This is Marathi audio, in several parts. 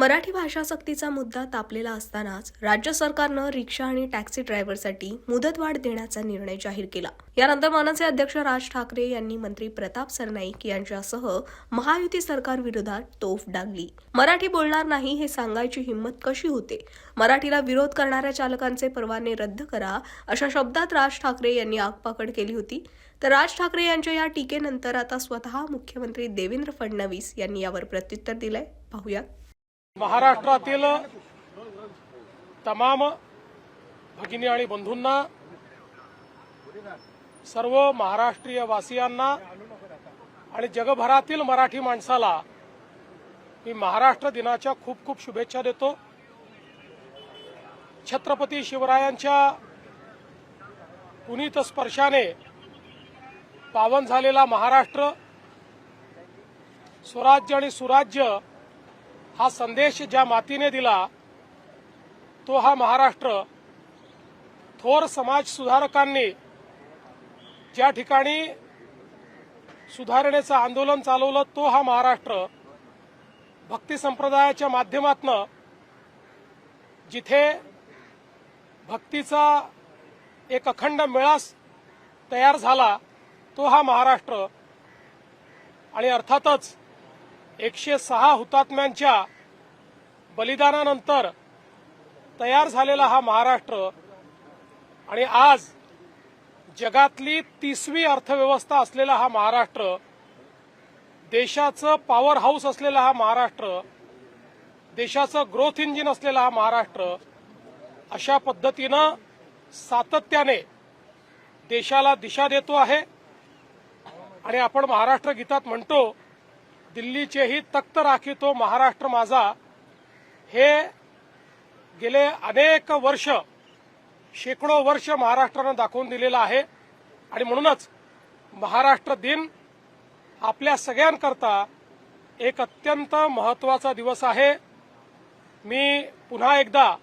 मराठी भाषा सक्तीचा मुद्दा तापलेला असतानाच राज्य सरकारनं रिक्षा आणि टॅक्सी ड्रायव्हरसाठी मुदतवाढ देण्याचा निर्णय जाहीर केला। यानंतर मनसे अध्यक्ष राज ठाकरे यांनी मंत्री प्रताप सरनाईक यांच्यासह महायुती सरकार विरोधात तोफ डागली। मराठी बोलणार नाही हे सांगायची हिंमत कशी होते? मराठीला विरोध करणाऱ्या चालकांचे परवाने रद्द करा, अशा शब्दात राज ठाकरे यांनी आगपाकड केली होती। तर राज ठाकरे यांच्या या टीकेनंतर आता स्वतः मुख्यमंत्री देवेंद्र फडणवीस यांनी यावर प्रत्युत्तर दिलंय। पाहूया। महाराष्ट्रातील तमाम भगिनी आणि बंधूंना, सर्व महाराष्ट्रीय वासियांना आणि जगभरातील मराठी माणसाला मी महाराष्ट्र दिनाच्या खूप खूप शुभेच्छा देतो। छत्रपती शिवरायांच्या पुनीत स्पर्शाने पावन झालेला महाराष्ट्र, स्वराज्य आणि सुराज्य हा संदेश ज्या मातीने दिला तो हा महाराष्ट्र, थोर समाज सुधारकांनी ज्या ठिकाणी सुधारणेचं आंदोलन चालवलं तो हा महाराष्ट्र, भक्ती संप्रदायाच्या माध्यमातून जिथे भक्तीचा एक अखंड मेळा तयार झाला तो हा महाराष्ट्र, आणि अर्थातच 106 हुतात्म्यांच्या बलिदानानंतर तयार झालेला हा महाराष्ट्र, आणि आज जगातली 30वी अर्थव्यवस्था असलेला हा महाराष्ट्र, देशाचं पॉवर हाऊस असलेला हा महाराष्ट्र, देशाचं ग्रोथ इंजिन असलेला हा महाराष्ट्र अशा पद्धतीनं सातत्याने देशाला दिशा देतो आहे। आणि आपण महाराष्ट्र गीतात म्हणतो, दिल्लीचेही तख्त राखितो महाराष्ट्र माझा, हे गेले अनेक वर्ष, शेकडो वर्ष महाराष्ट्रानं दाखवून दिलेलं आहे। आणि म्हणूनच महाराष्ट्र दिन आपल्या सगळ्यांकरता एक अत्यंत महत्त्वाचा दिवस आहे। मी पुन्हा एकदा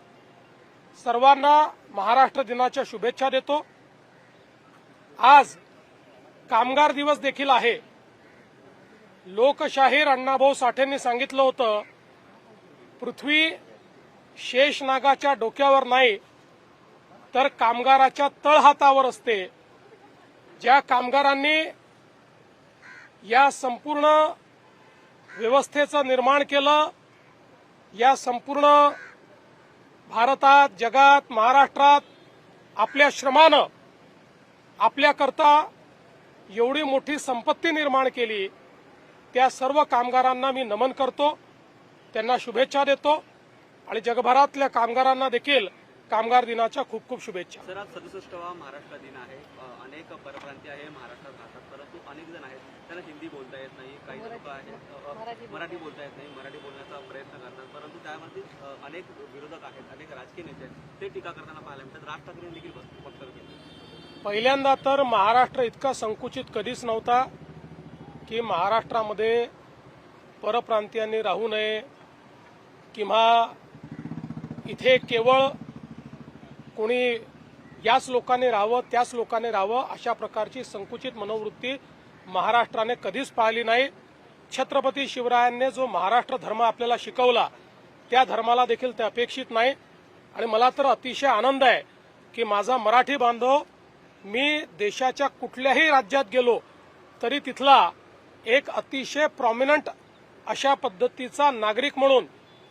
सर्वांना महाराष्ट्र दिनाच्या शुभेच्छा देतो। आज कामगार दिवस देखील आहे। लोकशाहीर अण्णाभाऊ साठेंनी सांगितलं होतं, पृथ्वी शेषनागाच्या डोक्यावर नाही तर कामगाराच्या तळहातावर असते। ज्या कामगारांनी या संपूर्ण व्यवस्थेचं निर्माण केलं, या संपूर्ण भारतात, जगात, महाराष्ट्रात आपल्या श्रमानं आपल्याकरता एवढी मोठी संपत्ती निर्माण केली, त्या सर्व कामगारांना मी नमन करतो, त्यांना शुभेच्छा देतो आणि जगभरातल्या कामगारांना देखील कामगार दिनाच्या खूप खूप शुभेच्छा। सर, आज 67वा महाराष्ट्र दिन आहे। अनेक परप्रांतीय आहे महाराष्ट्रात राहतात, परंतु अनेक जण आहेत त्यांना हिंदी बोलता येत नाही, काही लोक आहेत मराठी बोलता येत नाही, मराठी बोलण्याचा प्रयत्न करतात, परंतु त्यावरती अनेक विरोधक आहेत, अनेक राजकीय नेते आहेत, ते टीका करताना पाहायला मिळतात। राज ठाकरे यांनी देखील वक्तव्य केलं। पहिल्यांदा तर महाराष्ट्र इतका संकुचित कधीच नव्हता की महाराष्ट्रामध्ये परप्रांतीयांनी राहू नये किंवा इथे केवळ कोणी याच लोकांनी राहावं त्याच लोकांनी राहावं अशा प्रकारची संकुचित मनोवृत्ती महाराष्ट्राने कधीच पाहिली नाही। छत्रपती शिवरायांनी जो महाराष्ट्र धर्म आपल्याला शिकवला त्या धर्माला देखील ते अपेक्षित नाही। आणि मला तर अतिशय आनंद आहे की माझा मराठी बांधव, मी देशाच्या कुठल्याही राज्यात गेलो तरी तिथला एक अतिशय प्रॉमिनंट अशा पद्धतीचा नागरिक म्हणून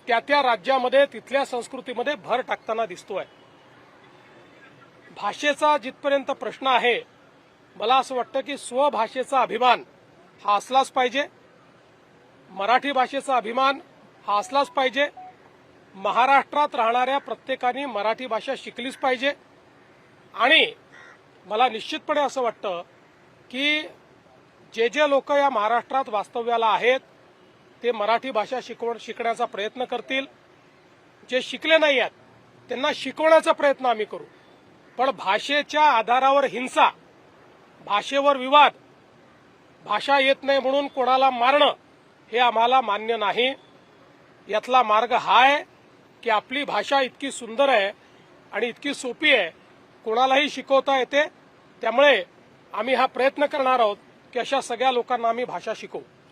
त्या त्या राज्यामध्ये तिथल्या संस्कृतीमध्ये भर टाकताना दिसतोय। भाषेचा जिथपर्यंत प्रश्न आहे, मला असं वाटतं की स्वभाषेचा अभिमान हा असलाच पाहिजे, मराठी भाषेचा अभिमान हा असलाच पाहिजे। महाराष्ट्रात राहणाऱ्या प्रत्येकाने मराठी भाषा शिकलीच पाहिजे। आणि मला निश्चितपणे असं वाटतं की जे जे लोक या महाराष्ट्रात वास्तव्याला आहेत ते मराठी भाषा शिकण्याचा प्रयत्न करतील, जे शिकले नाही आहेत त्यांना शिकवण्याचा प्रयत्न आम्ही करू। पण भाषेच्या आधारावर हिंसा, भाषेवर विवाद, भाषा येत नाही म्हणून कोणाला मारणं हे आम्हाला मान्य नाही। यातला मार्ग हा आहे की आपली भाषा इतकी सुंदर आहे आणि इतकी सोपी आहे, कोणालाही शिकवता येते। त्यामुळे आम्ही हा प्रयत्न करणार आहोत की अशा सगळ्या लोकांना आम्ही भाषा शिकवू।